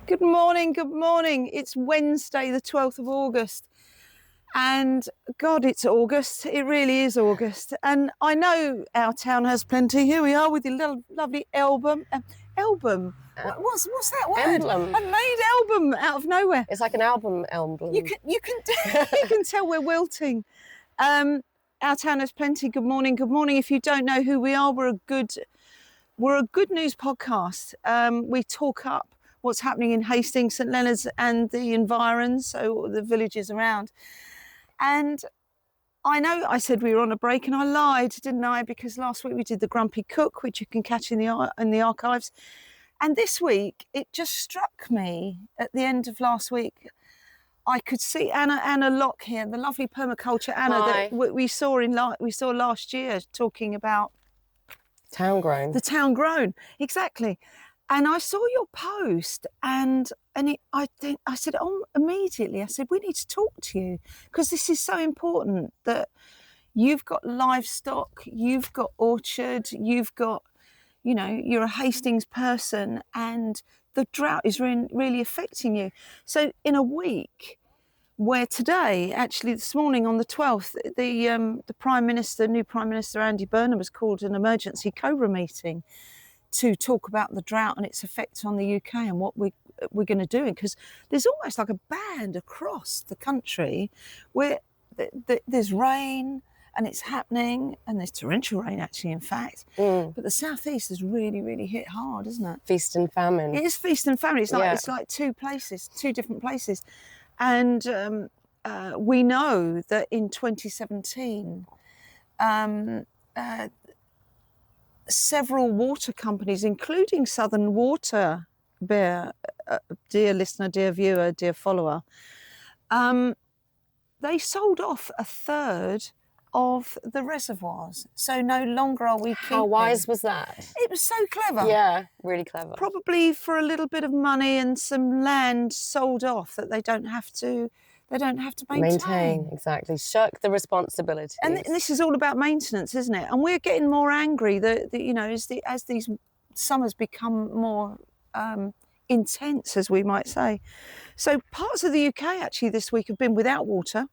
Good morning, good morning. It's Wednesday, the 12th of August. And God, it's August. It really is August. And I know our town has plenty. Here we are with the little lovely album. Album? What's that word? Emblem. I made album out of nowhere. It's like an album emblem. You can tell we're wilting. Our town has plenty. Good morning, good morning. If you don't know who we are, we're a good news podcast. We talk up what's happening in Hastings, St Leonard's and the environs, so the villages around. And I know I said we were on a break and I lied, didn't I? Because last week we did the Grumpy Cook, which you can catch in the archives. And this week, it just struck me at the end of last week. I could see Anna Locke here, the lovely Permaculture Anna Hi. that we saw last year, talking about Town grown. the town grown, exactly. And I saw your post, I said, immediately, I said, we need to talk to you because this is so important that you've got livestock, you've got orchard, you've got, you're a Hastings person, and the drought is really affecting you. So in a week, where today, actually this morning on the 12th, the Prime Minister, new Prime Minister Andy Burnham has called an emergency COBRA meeting to talk about the drought and its effect on the UK and what we're going to do. Because there's almost like a band across the country where there's rain and it's happening, and there's torrential rain actually, in fact. But the southeast has really, really hit hard, isn't it? Feast and famine. It is feast and famine. It's like two different places. And we know that in 2017, several water companies, including Southern Water, dear listener, dear viewer, dear follower, they sold off a third of the reservoirs. So no longer are we keeping. How wise was that? It was so clever. Yeah, really clever. Probably for a little bit of money and some land sold off that they don't have to maintain. Exactly. Shirk the responsibilities. And this is all about maintenance, isn't it? And we're getting more angry that as these summers become more intense, as we might say. So parts of the UK actually this week have been without water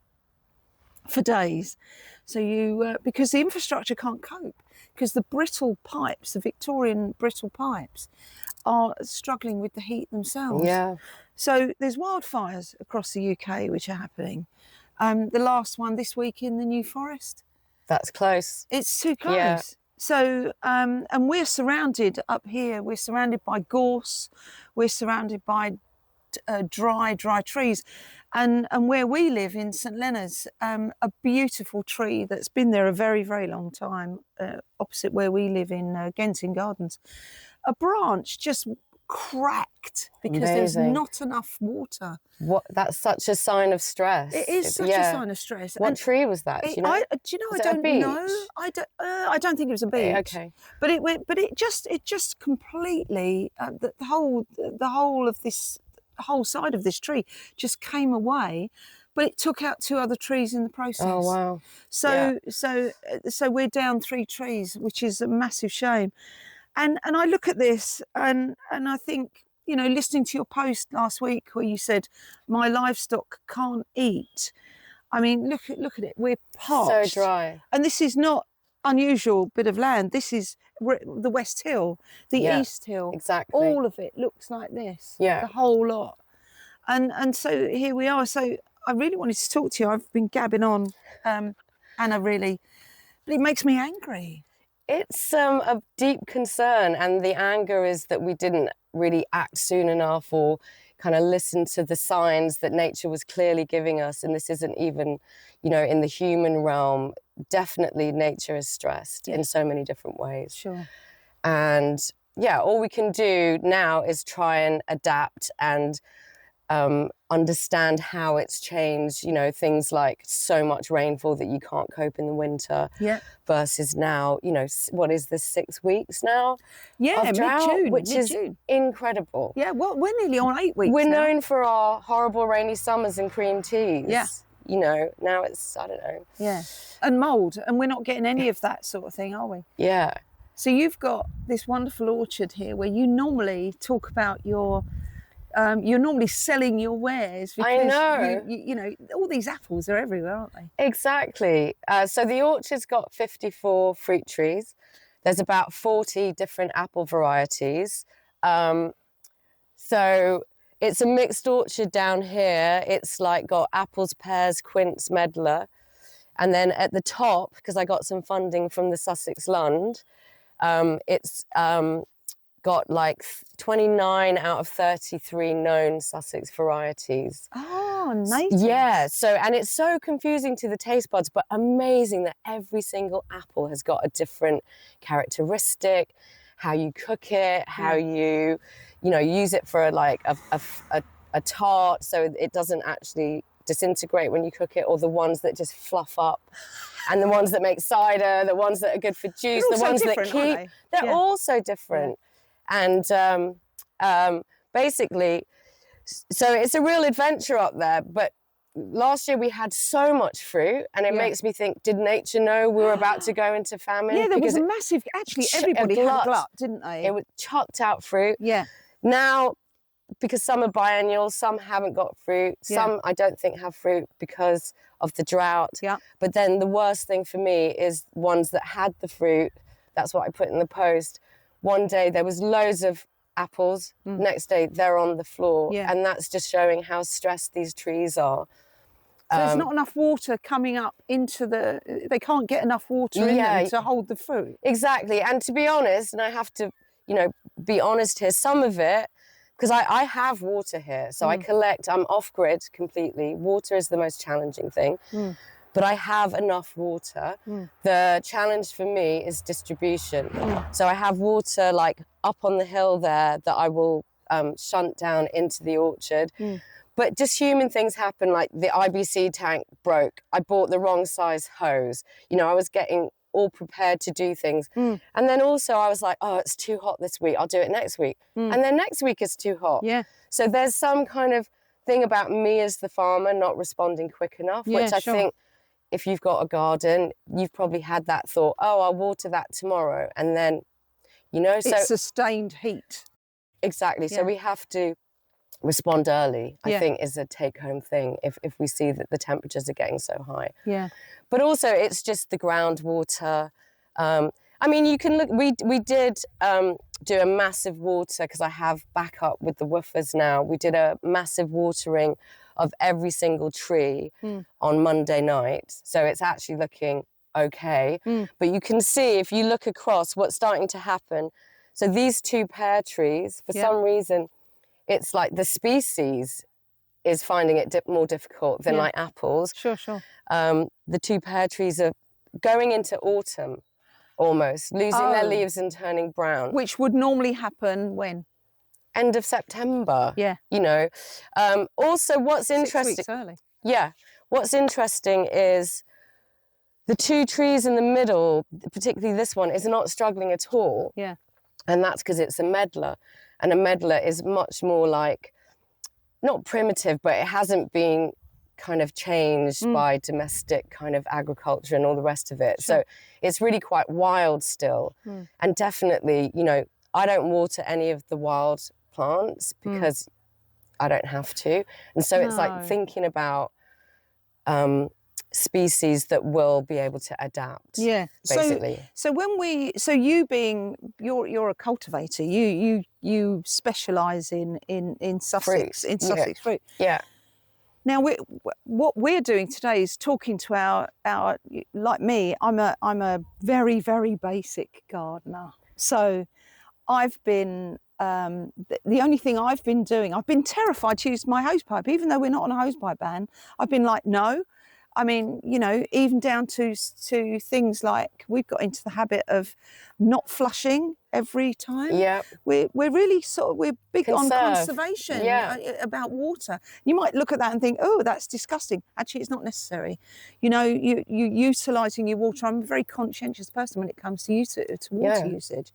for days. So because the infrastructure can't cope, because the Victorian brittle pipes are struggling with the heat themselves. Yeah. So there's wildfires across the UK which are happening. The last one this week in the New Forest. That's close. It's too close. Yeah. So, and we're surrounded up here, we're surrounded by gorse, we're surrounded by dry trees. And where we live in St Leonard's, a beautiful tree that's been there a very, very long time, opposite where we live in Genting Gardens, a branch just cracked because there's not enough water. That's such a sign of stress. It is such a sign of stress. What tree was that? I don't know. I don't think it was a beech. Okay. But it just completely the whole side of this tree just came away, but it took out two other trees in the process. Oh wow. So we're down 3 trees, which is a massive shame. And I look at this and I think, listening to your post last week where you said my livestock can't eat. I mean, look at it. We're parched. So dry. And this is not unusual bit of land. This is the West Hill, the East Hill. Exactly. All of it looks like this. Yeah. The whole lot. And so here we are. So I really wanted to talk to you. I've been gabbing on, Anna, really, but it makes me angry. It's a deep concern, and the anger is that we didn't really act soon enough or kind of listen to the signs that nature was clearly giving us. And this isn't even, in the human realm, definitely nature is stressed in so many different ways. Sure. And all we can do now is try and adapt and understand how it's changed, things like so much rainfall that you can't cope in the winter versus now, what is this, 6 weeks now? Yeah, of drought, mid-June. which is incredible. Yeah, well, we're nearly on 8 weeks We're now. known for our horrible rainy summers and cream teas. Yeah. Now it's, I don't know. Yeah, and mould, and we're not getting any of that sort of thing, are we? Yeah. So you've got this wonderful orchard here where you normally talk about your you're normally selling your wares I because know. you know, all these apples are everywhere, aren't they? Exactly. So the orchard's got 54 fruit trees. There's about 40 different apple varieties. So it's a mixed orchard down here. It's like got apples, pears, quince, medlar. And then at the top, because I got some funding from the Sussex Lund, it's got like 29 out of 33 known Sussex varieties. Oh, native. Yeah, so, and it's so confusing to the taste buds, but amazing that every single apple has got a different characteristic, how you cook it, how you know, use it for like a tart so it doesn't actually disintegrate when you cook it, or the ones that just fluff up, and the ones that make cider, the ones that are good for juice, the ones that keep, they're all so different. And basically, so it's a real adventure up there. But last year we had so much fruit, and it makes me think, did nature know we were about to go into famine? Yeah, there was a massive, actually everybody had a glut, didn't they? It was chucked out fruit. Yeah. Now, because some are biennial, some haven't got fruit, some I don't think have fruit because of the drought. Yeah. But then the worst thing for me is ones that had the fruit. That's what I put in the post. One day there was loads of apples, next day they're on the floor. Yeah. And that's just showing how stressed these trees are. So there's not enough water coming up into they can't get enough water in them to hold the fruit. Exactly. And to be honest, and I have to, you know, be honest here, some of it, because I have water here, so I collect, I'm off-grid completely. Water is the most challenging thing, but I have enough water. The challenge for me is distribution. So I have water like up on the hill there that I will shunt down into the orchard. But just human things happen, like the IBC tank broke. I bought the wrong size hose. You know, I was getting all prepared to do things. And then also I was like, oh, it's too hot this week, I'll do it next week. And then next week is too hot. Yeah. So there's some kind of thing about me as the farmer not responding quick enough, which I think if you've got a garden, you've probably had that thought, oh, I'll water that tomorrow. And then, you know, so it's sustained heat. Exactly. So we have to respond early, I think, is a take-home thing if we see that the temperatures are getting so high. Yeah. But also it's just the groundwater. I mean, you can look, we did do a massive water, because I have backup with the woofers now. We did a massive watering of every single tree on Monday night. So it's actually looking okay. But you can see, if you look across, what's starting to happen. So these two pear trees, for some reason, it's like the species is finding it more difficult than like apples. Sure, sure. The two pear trees are going into autumn almost, losing their leaves and turning brown. Which would normally happen when? End of September. Yeah. You know. Also, what's interesting... 6 weeks early. Yeah. What's interesting is the two trees in the middle, particularly this one, is not struggling at all. Yeah. And that's because it's a medlar. And a medlar is much more like, not primitive, but it hasn't been kind of changed by domestic kind of agriculture and all the rest of it. So it's really quite wild still. And definitely, you know, I don't water any of the wild plants because I don't have to. And so it's like thinking about species that will be able to adapt. Yeah, basically. So you being you're a cultivator, you specialise in Sussex Fruit. in Sussex fruit. Yeah. Now what we're doing today is talking to our like me. I'm a very, very basic gardener. So I've been the only thing I've been doing, I've been terrified to use my hosepipe, even though we're not on a hosepipe ban. I've been like, no. I mean, you know, even down to things like we've got into the habit of not flushing every time. Yeah. We're really we're big on Conserve. conservation about water. You might look at that and think, oh, that's disgusting. Actually, it's not necessary. You know, you utilising your water. I'm a very conscientious person when it comes to water usage.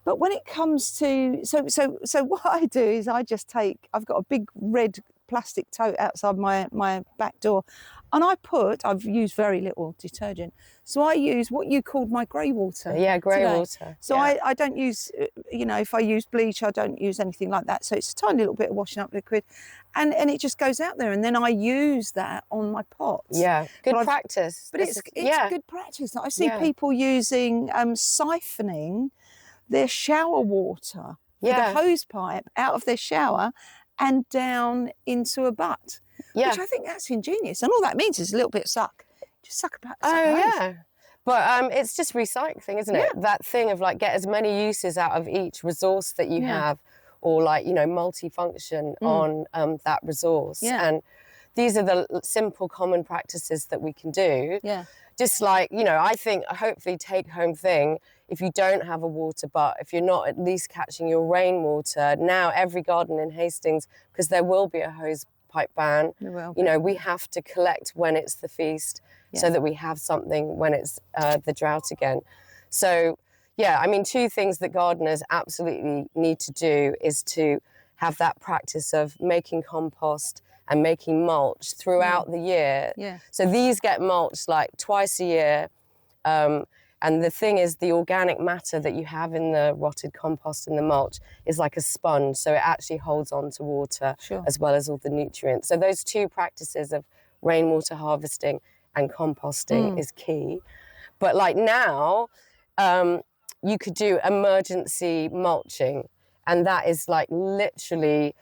But when it comes to so what I do is I've got a big red plastic tote outside my back door, and I've used very little detergent, so I use what you called my grey water. Yeah, grey today. water. So yeah. I don't use, if I use bleach, I don't use anything like that. So it's a tiny little bit of washing up liquid, and it just goes out there, and then I use that on my pots. Yeah, good practice. But it's good practice. I see people using siphoning their shower water with a hose pipe out of their shower and down into a butt, which I think that's ingenious. And all that means is a little bit of suck. Just suck about. But it's just recycling, isn't it? That thing of like, get as many uses out of each resource that you have, or like, multifunction on that resource. And these are the simple common practices that we can do. Just like, I think a hopefully take home thing, if you don't have a water butt, if you're not at least catching your rainwater, now every garden in Hastings, because there will be a hose pipe ban, we have to collect when it's the feast so that we have something when it's the drought again. So, yeah, I mean, two things that gardeners absolutely need to do is to have that practice of making compost and making mulch throughout the year. So these get mulched like twice a year. And the thing is, the organic matter that you have in the rotted compost in the mulch is like a sponge. So it actually holds on to water as well as all the nutrients. So those two practices of rainwater harvesting and composting is key. But like now, you could do emergency mulching. And that is like literally,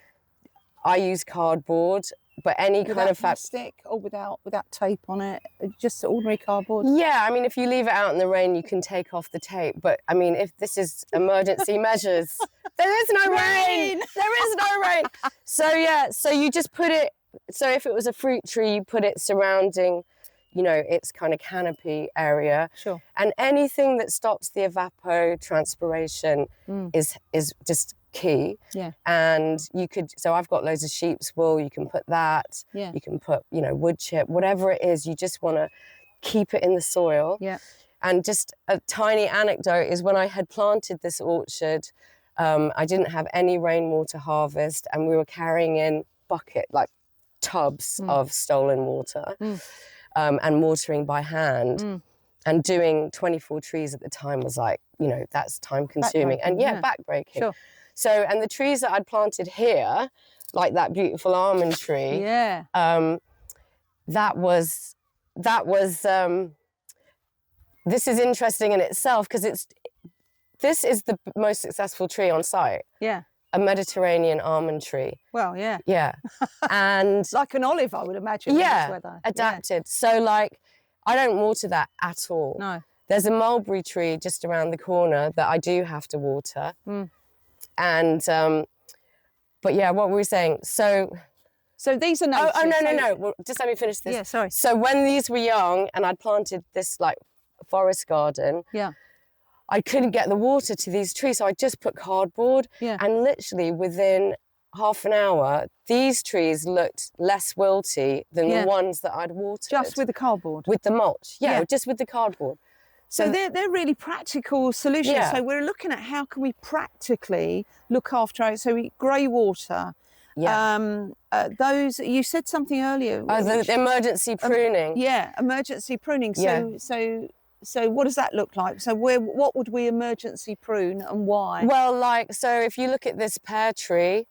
I use cardboard, but any kind of plastic or without tape on it, just ordinary cardboard. Yeah, I mean, if you leave it out in the rain, you can take off the tape. But I mean, if this is emergency measures, there is no rain. There is no rain. So yeah, so you just put it. So if it was a fruit tree, you put it surrounding, its kind of canopy area. And anything that stops the evapotranspiration is just key. And you could, so I've got loads of sheep's wool, you can put that, you can put, wood chip, whatever it is, you just want to keep it in the soil. And just a tiny anecdote is when I had planted this orchard, I didn't have any rainwater harvest, and we were carrying in tubs of stolen water and watering by hand. And doing 24 trees at the time was like, that's time consuming and backbreaking. So, and the trees that I'd planted here, like that beautiful almond tree, this is interesting in itself because this is the most successful tree on site. A Mediterranean almond tree. Well, yeah. And like an olive, I would imagine. In this weather. Adapted. So like, I don't water that at all. No. There's a mulberry tree just around the corner that I do have to water. And, but yeah, what were we saying? So these are no. No. Well, just let me finish this. Yeah, sorry. So when these were young and I'd planted this like forest garden, I couldn't get the water to these trees. So I just put cardboard and literally within half an hour, these trees looked less wilty than the ones that I'd watered. Just with the cardboard? With the mulch, just with the cardboard. So they're really practical solutions. So we're looking at how can we practically look after it. So grey water. Those, you said something earlier. The emergency pruning. Emergency pruning. So what does that look like? So what would we emergency prune and why? Well, so if you look at this pear tree,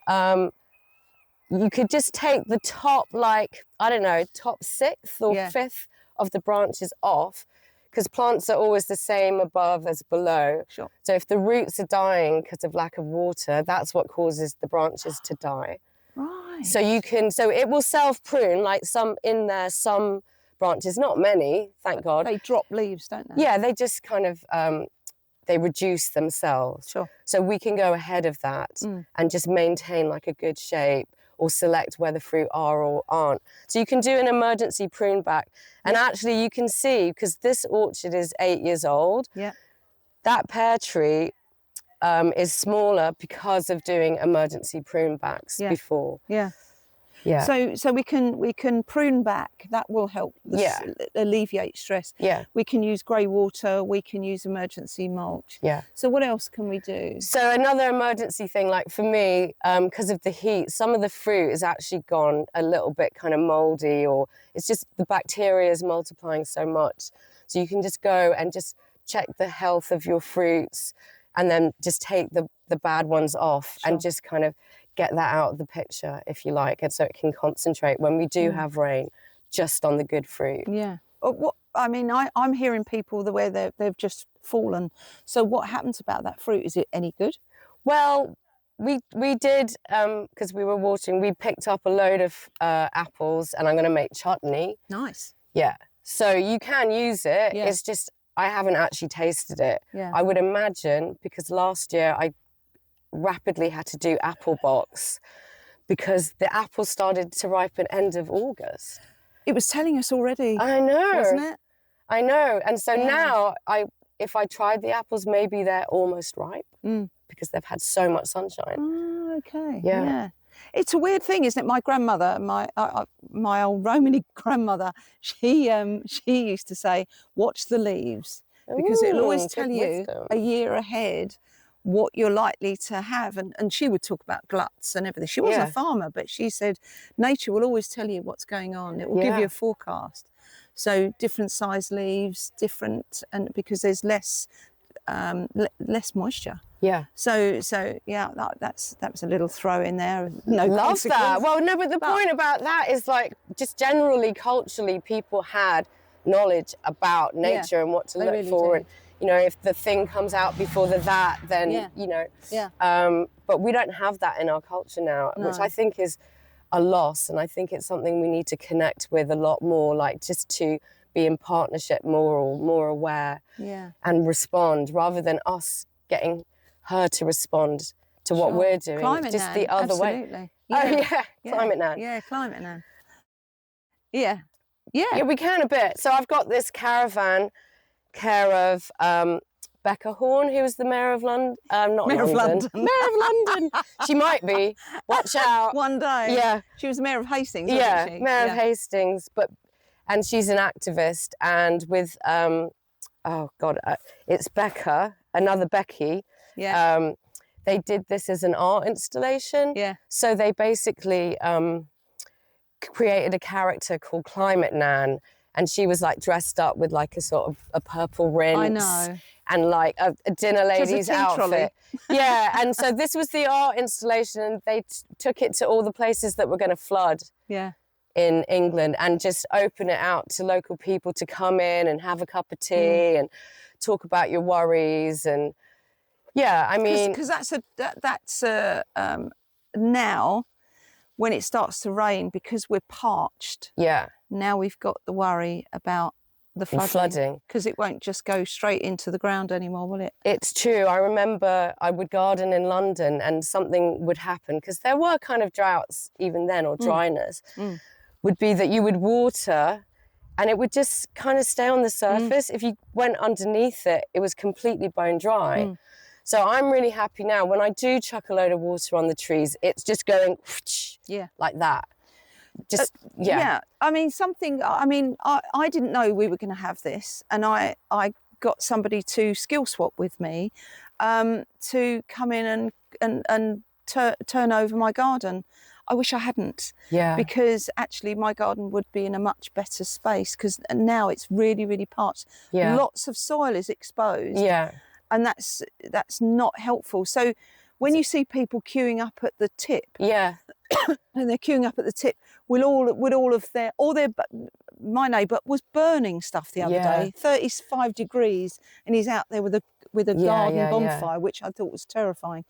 you could just take the top, top 6th or 5th of the branches off, because plants are always the same above as below. So if the roots are dying because of lack of water, that's what causes the branches to die. So it will self-prune, like some branches, not many, thank God. They drop leaves, don't they? Yeah, they just kind of, they reduce themselves. So we can go ahead of that and just maintain like a good shape, or select where the fruit are or aren't. So you can do an emergency prune back. And actually you can see, because this orchard is 8 years old, that pear tree is smaller because of doing emergency prune backs before. Yeah. So we can prune back. That will help alleviate stress. Yeah. We can use grey water. We can use emergency mulch. Yeah. So what else can we do? So another emergency thing, like for me, because of the heat, some of the fruit is actually gone a little bit kind of moldy, or it's just the bacteria is multiplying so much. So you can just go and just check the health of your fruits, and then just take the bad ones off and just kind of get that out of the picture, if you like, and so it can concentrate when we do have rain just on the good fruit. Yeah. I mean, I'm hearing people where they've just fallen. So what happens about that fruit? Is it any good? Well, we did, because we were watering, we picked up a load of apples, and I'm going to make chutney. Nice. Yeah. So you can use it. Yeah. It's just, I haven't actually tasted it. Yeah. I would imagine, because last year I rapidly had to do apple box because the apples started to ripen end of August. It was telling us already. I know. Wasn't it? I know. And so now if I tried the apples, maybe they're almost ripe because they've had so much sunshine. Oh, okay. Yeah. It's a weird thing, isn't it? My grandmother, my old Romany grandmother, she used to say, watch the leaves, because it'll always tell you a year ahead what you're likely to have. And she would talk about gluts and everything. She wasn't a farmer, but she said nature will always tell you what's going on. It will give you a forecast. So different size leaves, and because there's less moisture. Yeah. So yeah, that was a little throw in there. No, love that. Well, no, but the point about that is, like, just generally culturally, people had knowledge about nature and what to look really for. did. And you know, if the thing comes out before the that, then you know. Yeah. But we don't have that in our culture now, which I think is a loss. And I think it's something we need to connect with a lot more, like just to be in partnership more, or more aware, and respond, rather than us getting her to respond to what we're doing. Climate just now, the other absolutely. way. Climate now. Yeah, climate now. Yeah. Yeah, we can a bit. So I've got this caravan care of Becca Horn, who was the Mayor of London. Not Mayor London. of London. Mayor of London. She might be. Watch out. One day. Yeah. She was Mayor of Hastings, wasn't she? Mayor of Hastings. And she's an activist. And with, it's Becca, another Becky. Yeah. They did this as an art installation. Yeah. So they basically created a character called Climate Nan, and she was like dressed up with like a sort of a purple rinse. I know. And like a dinner lady's outfit. Yeah, and so this was the art installation, and they took it to all the places that were going to flood in England, and just open it out to local people to come in and have a cup of tea and talk about your worries. And yeah, I mean, because that's now when it starts to rain, because we're parched. Yeah. Now we've got the worry about the flooding, because it won't just go straight into the ground anymore, will it? It's true. I remember I would garden in London, and something would happen, because there were kind of droughts even then, or dryness, would be that you would water and it would just kind of stay on the surface. If you went underneath it, it was completely bone dry. So I'm really happy now when I do chuck a load of water on the trees, it's just going like that. Just I mean, I didn't know we were going to have this, and I got somebody to skill swap with me to come in and turn over my garden. I wish I hadn't, because actually my garden would be in a much better space, because now it's really, really parched. Lots of soil is exposed, and that's not helpful. So when you see people queuing up at the tip, and they're queuing up at the tip with all of their my neighbour was burning stuff the other day, 35 degrees, and he's out there with a garden bonfire, which I thought was terrifying.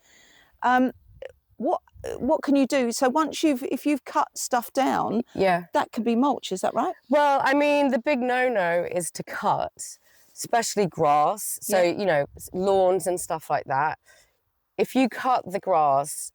What can you do? So if you've cut stuff down, that could be mulch, is that right? Well, I mean, the big no-no is to cut, especially grass. So, you know, lawns and stuff like that. If you cut the grass,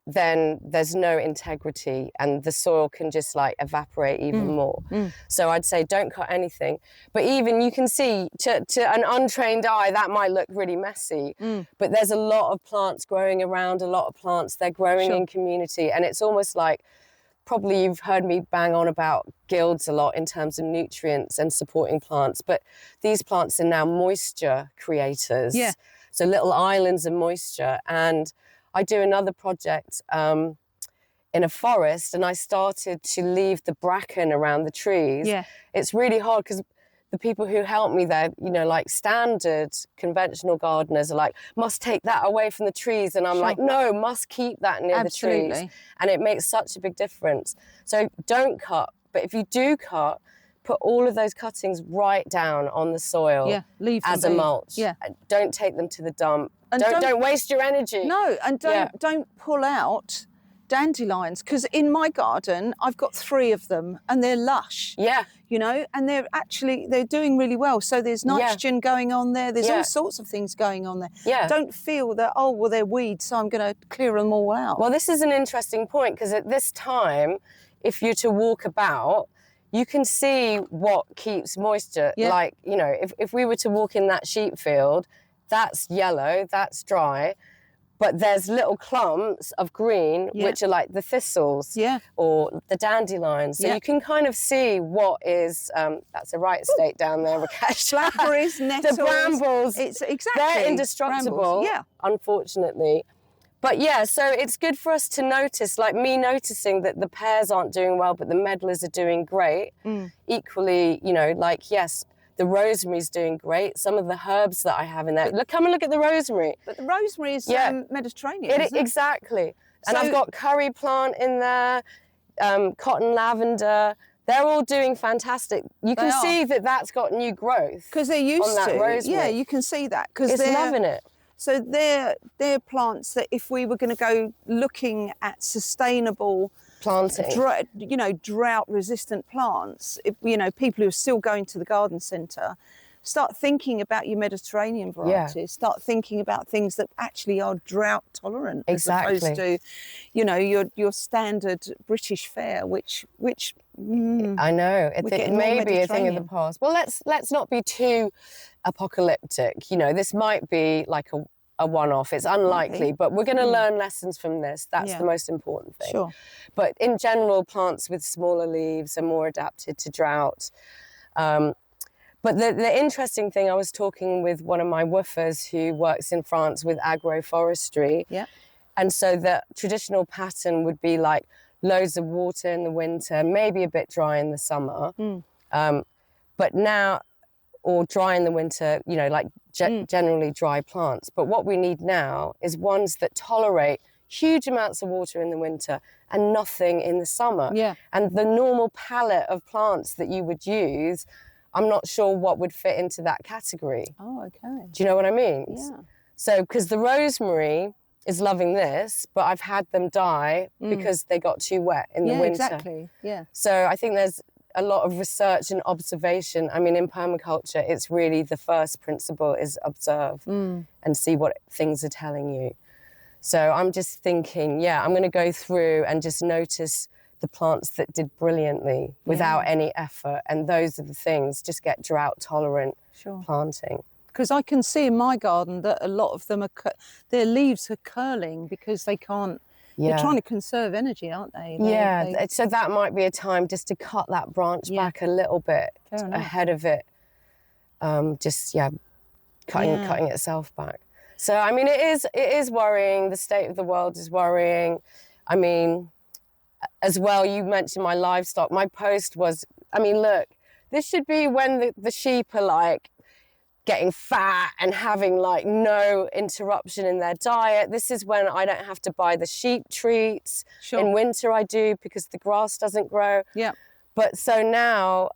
then there's no integrity, and the soil can just like evaporate even more. So I'd say don't cut anything. But even you can see to an untrained eye, that might look really messy, but there's a lot of plants growing around, a lot of plants, they're growing in community, and it's almost like probably you've heard me bang on about guilds a lot in terms of nutrients and supporting plants, but these plants are now moisture creators. Yeah. So little islands of moisture. And I do another project in a forest, and I started to leave the bracken around the trees. Yeah. It's really hard because the people who help me there, you know, like standard conventional gardeners are like, must take that away from the trees. And I'm like, no, must keep that near the trees. And it makes such a big difference. So don't cut, but if you do cut, put all of those cuttings right down on the soil leave them as a mulch. Yeah. Don't take them to the dump. And don't waste your energy. No, and don't pull out dandelions, because in my garden I've got 3 of them and they're lush. Yeah. You know, and they're doing really well. So there's nitrogen going on there. There's all sorts of things going on there. Yeah. Don't feel that, oh, well, they're weeds, so I'm going to clear them all out. Well, this is an interesting point, because at this time, if you're to walk about, you can see what keeps moisture. Yeah. Like, you know, if we were to walk in that sheep field, that's yellow, that's dry. But there's little clumps of green, which are like the thistles or the dandelions. So you can kind of see what is, that's a right state down there, Rakesh. Blackberries, nettles. The brambles. It's exactly. They're indestructible, brambles. unfortunately. But yeah, so it's good for us to notice, like me noticing that the pears aren't doing well, but the medlars are doing great. Equally, you know, like, yes, the rosemary's doing great. Some of the herbs that I have in there. Come and look at the rosemary. But the rosemary is Mediterranean, isn't it? Exactly. And So, I've got curry plant in there, cotton lavender. They're all doing fantastic. You can see that that's got new growth. Because they're used on that to. rosemary. Yeah, you can see that. It's loving it. So they're plants that if we were going to go looking at sustainable planting, drought-resistant plants, people who are still going to the garden centre, start thinking about your Mediterranean varieties. Start thinking about things that actually are drought tolerant, as opposed to, your standard British fare, which I know it may be a thing of the past. Well, let's not be too apocalyptic. You know, this might be like a one-off. It's unlikely, but we're going to learn lessons from this. That's the most important thing. Sure. But in general, plants with smaller leaves are more adapted to drought. But the interesting thing, I was talking with one of my woofers who works in France with agroforestry. Yeah. And so the traditional pattern would be like loads of water in the winter, maybe a bit dry in the summer. But now, or dry in the winter, like generally dry plants. But what we need now is ones that tolerate huge amounts of water in the winter and nothing in the summer. Yeah. And the normal palette of plants that you would use, I'm not sure what would fit into that category. Oh, okay. Do you know what I mean? Yeah. So, because the rosemary is loving this, but I've had them die because they got too wet in the winter. Exactly. Yeah. So I think there's a lot of research and observation. I mean, in permaculture, it's really the first principle is observe and see what things are telling you. So I'm just thinking, I'm going to go through and just notice the plants that did brilliantly without any effort. And those are the things, just get drought tolerant planting. Because I can see in my garden that a lot of them their leaves are curling because they can't. They're trying to conserve energy, aren't they? So that might be a time just to cut that branch back a little bit ahead of it. Cutting itself back. So I mean, it is worrying. The state of the world is worrying. I mean, as well, you mentioned my livestock. My post was, I mean, look, this should be when the sheep are like getting fat and having like no interruption in their diet. This is when I don't have to buy the sheep treats. In winter I do because the grass doesn't grow. Yeah. But so now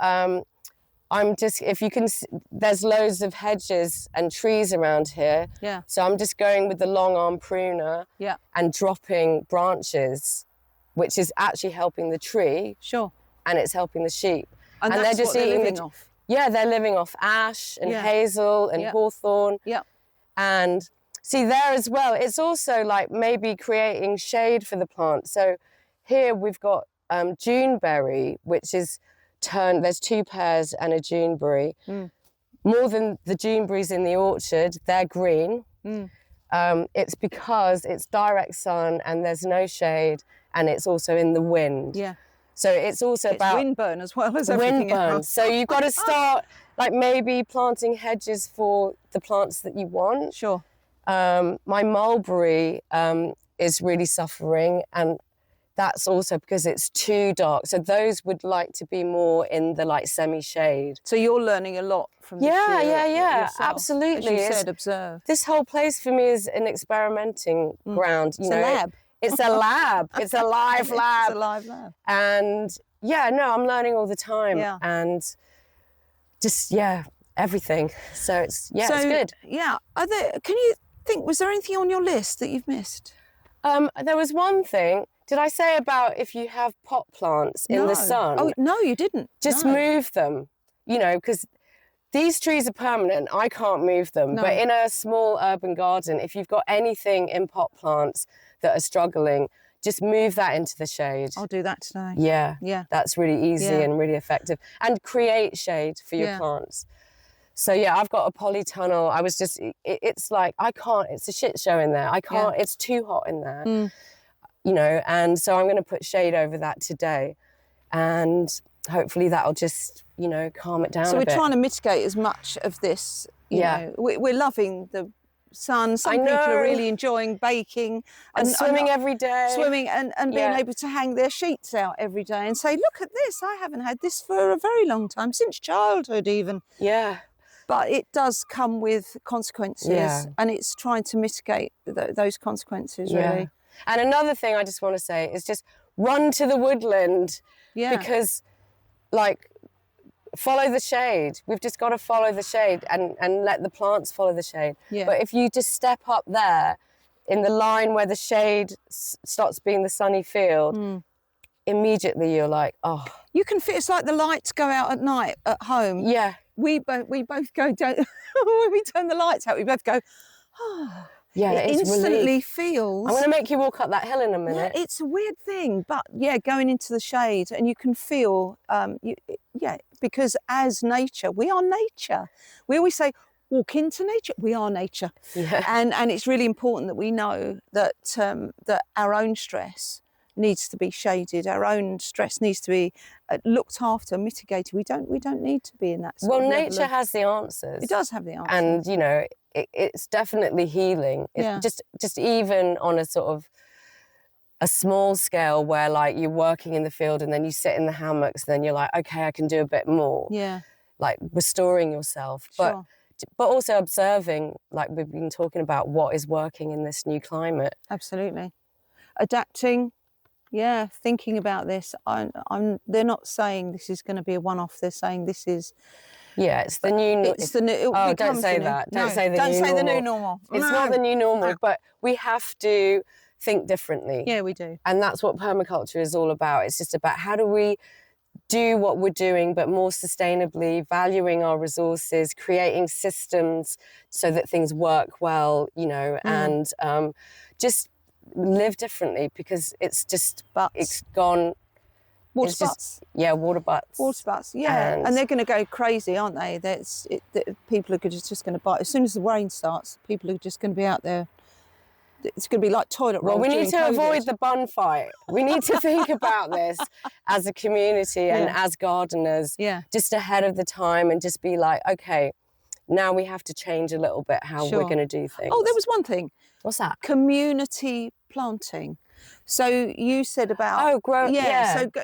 I'm just, if you can, there's loads of hedges and trees around here. Yeah. So I'm just going with the long arm pruner and dropping branches, which is actually helping the tree. Sure. And it's helping the sheep. And that's they're just what eating living off. Yeah, they're living off ash and hazel and hawthorn. Yeah. And see there as well, it's also like maybe creating shade for the plant. So here we've got Juneberry, which is there's 2 pears and a Juneberry. More than the Juneberries in the orchard, they're green. It's because it's direct sun and there's no shade, and it's also in the wind. Yeah. So it's also about windburn as well as everything windburn. else. So you've got to start like maybe planting hedges for the plants that you want. Sure. My mulberry is really suffering, and that's also because it's too dark. So those would like to be more in the like semi-shade. So you're learning a lot from this year yourself, absolutely. As you said, observe. This whole place for me is an experimenting ground. It's a lab. It's a lab. It's a live lab. It's a live lab. And yeah, no, I'm learning all the time. Yeah. And just, everything. So it's good. Yeah. Can you think, was there anything on your list that you've missed? There was one thing. Did I say about if you have pot plants in the sun? Oh, no, you didn't. Just move them, because these trees are permanent. I can't move them. No. But in a small urban garden, if you've got anything in pot plants that are struggling, just move that into the shade. I'll do that today. Yeah. Yeah. That's really easy and really effective. And create shade for your plants. So yeah, I've got a polytunnel. I was just, it's like, I can't, it's a shit show in there. I can't, it's too hot in there, and so I'm going to put shade over that today. And hopefully that'll just, calm it down a bit. So we're trying to mitigate as much of this, you know. We're loving the sun. Some people are really enjoying baking. And swimming every day. Swimming and being able to hang their sheets out every day and say, look at this, I haven't had this for a very long time, since childhood even. Yeah. But it does come with consequences, and it's trying to mitigate those consequences, really. And another thing I just want to say is just run to the woodland, because, like, follow the shade. We've just got to follow the shade and let the plants follow the shade. Yeah. But if you just step up there in the line where the shade starts being the sunny field, immediately you're like, oh. You can feel, it's like the lights go out at night at home. Yeah. We both go down, when we turn the lights out, we both go, oh. Yeah, it it's instantly relief. feels. I'm going to make you walk up that hill in a minute. Yeah, it's a weird thing, but going into the shade and you can feel, because as nature, we are nature. We always say, walk into nature, we are nature. Yeah. And it's really important that we know that that our own stress needs to be shaded. Our own stress needs to be looked after, mitigated. We don't need to be in that sort of level nature has the answers. It does have the answers. And, it's definitely healing. Just even on a sort of a small scale where like you're working in the field and then you sit in the hammocks, then you're like, okay, I can do a bit more. Yeah. Like restoring yourself. Sure. But also observing, like we've been talking about, what is working in this new climate. Absolutely. Adapting. Yeah, thinking about this. They're not saying this is going to be a one-off. They're saying this is. Yeah, it's the new. It's the new. Oh, don't say that. Don't say the new normal. Don't say the new normal. It's not the new normal, but we have to think differently. Yeah, we do. And that's what permaculture is all about. It's just about how do we do what we're doing, but more sustainably, valuing our resources, creating systems so that things work well, and just live differently, because it's just, it's gone. Water butts. Water butts. Water butts, yeah. And they're going to go crazy, aren't they? People are just going to buy. As soon as the rain starts, people are just going to be out there. It's going to be like toilet roll. Well, we need to avoid the bun fight. We need to think about this as a community and as gardeners, just ahead of the time, and just be like, okay, now we have to change a little bit how we're going to do things. Oh, there was one thing. What's that? Community planting. So you said about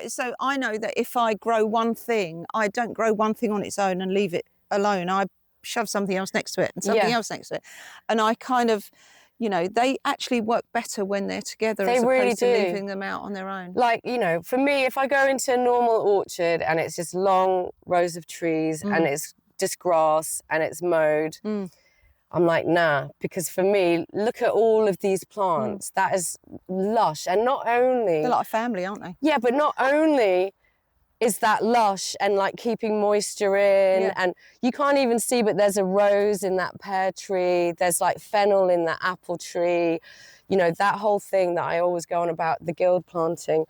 So I know that if I grow one thing, I don't grow one thing on its own and leave it alone. I shove something else next to it and something else next to it, and I kind of, they actually work better when they're together as opposed to leaving them out on their own. Like, for me, if I go into a normal orchard and it's just long rows of trees and it's just grass and it's mowed. I'm like, nah, because for me, look at all of these plants. That is lush. And not only... They're like a family, aren't they? Yeah, but not only is that lush and like keeping moisture in, and you can't even see, but there's a rose in that pear tree. There's like fennel in that apple tree. That whole thing that I always go on about, the guild planting.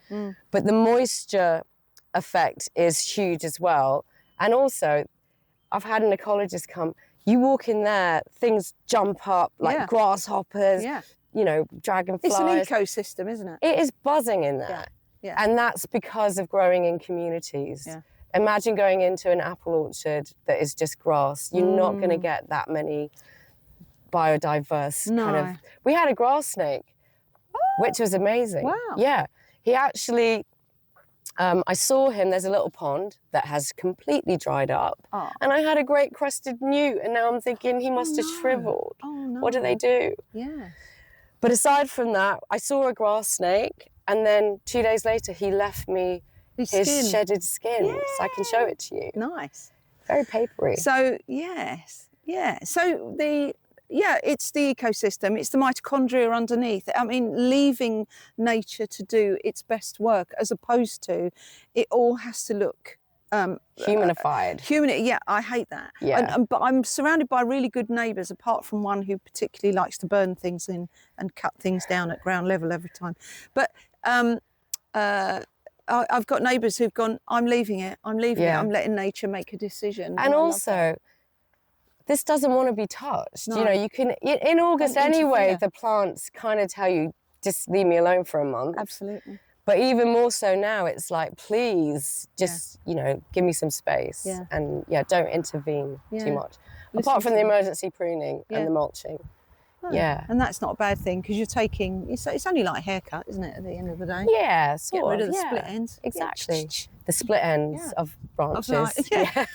But the moisture effect is huge as well. And also, I've had an ecologist come, you walk in there, things jump up like Yeah. grasshoppers, Yeah. you know, dragonflies. It's an ecosystem, isn't it? It is buzzing in there. Yeah. Yeah. And that's because of growing in communities. Yeah. Imagine going into an apple orchard that is just grass. You're not going to get that many biodiverse kind of... We had a grass snake, which was amazing. Wow. Yeah. He actually... I saw him, there's a little pond that has completely dried up. Oh. And I had a great crested newt, and now I'm thinking he must have shriveled. Oh, no. What do they do? Yeah. But aside from that, I saw a grass snake, and then 2 days later, he left me his shedded skin, so I can show it to you. Nice. Very papery. So, yes. Yeah. So it's the ecosystem. It's the mitochondria underneath. I mean, leaving nature to do its best work, as opposed to it all has to look humanified. Yeah, I hate that. Yeah. But I'm surrounded by really good neighbours, apart from one who particularly likes to burn things in and cut things down at ground level every time. But I've got neighbours who've gone, I'm leaving it. I'm leaving it. I'm letting nature make a decision. And also, this doesn't want to be touched. No. You know, you can, in August Don't anyway, interfere. the plants kind of tell you, just leave me alone for a month. Absolutely. But even more so now, it's like, please just, you know, give me some space. Yeah. And don't intervene too much. Listen Apart from to the them. emergency pruning and the mulching. Oh, Yeah. And that's not a bad thing, because you're taking, it's only like a haircut, isn't it, at the end of the day? Yeah, sort Get rid of the yeah. split ends. Exactly. The split ends of branches. Yeah.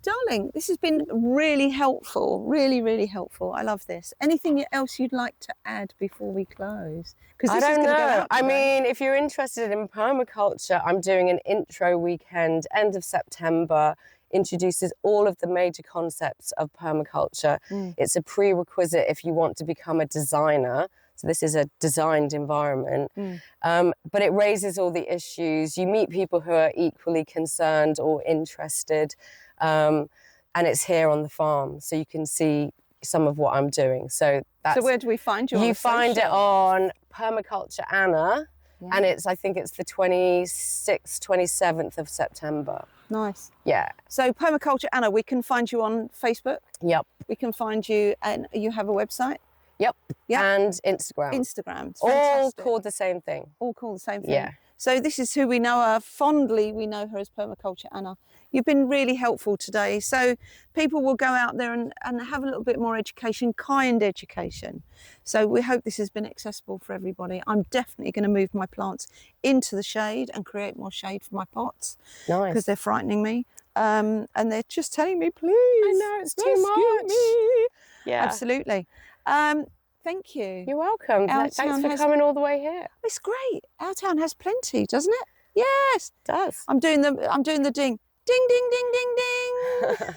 Darling, this has been really helpful, really, really helpful. I love this. Anything else you'd like to add before we close? I don't know. I mean, if you're interested in permaculture, I'm doing an intro weekend, end of September, introduces all of the major concepts of permaculture. It's a prerequisite if you want to become a designer. So this is a designed environment, but it raises all the issues. You meet people who are equally concerned or interested, and it's here on the farm, so you can see some of what I'm doing. So where do we find you? You find it on Permaculture Anna, and I think it's the 26th, 27th of September. Nice. Yeah. So Permaculture Anna, we can find you on Facebook. Yep. We can find you, and you have a website. Yep. Yep. And Instagram. Instagram. All called the same thing. All called the same thing. Yeah. So this is who we know her. Fondly, we know her as Permaculture Anna. You've been really helpful today. So people will go out there and have a little bit more education, kind education. So we hope this has been accessible for everybody. I'm definitely going to move my plants into the shade and create more shade for my pots. Nice. Because they're frightening me. And they're just telling me, please. I know, it's too much. Me. Yeah. Absolutely. Thank you. You're welcome. Thanks for coming all the way here. It's great. Our town has plenty, doesn't it? Yes. It does. I'm doing the ding. Ding, ding, ding, ding, ding.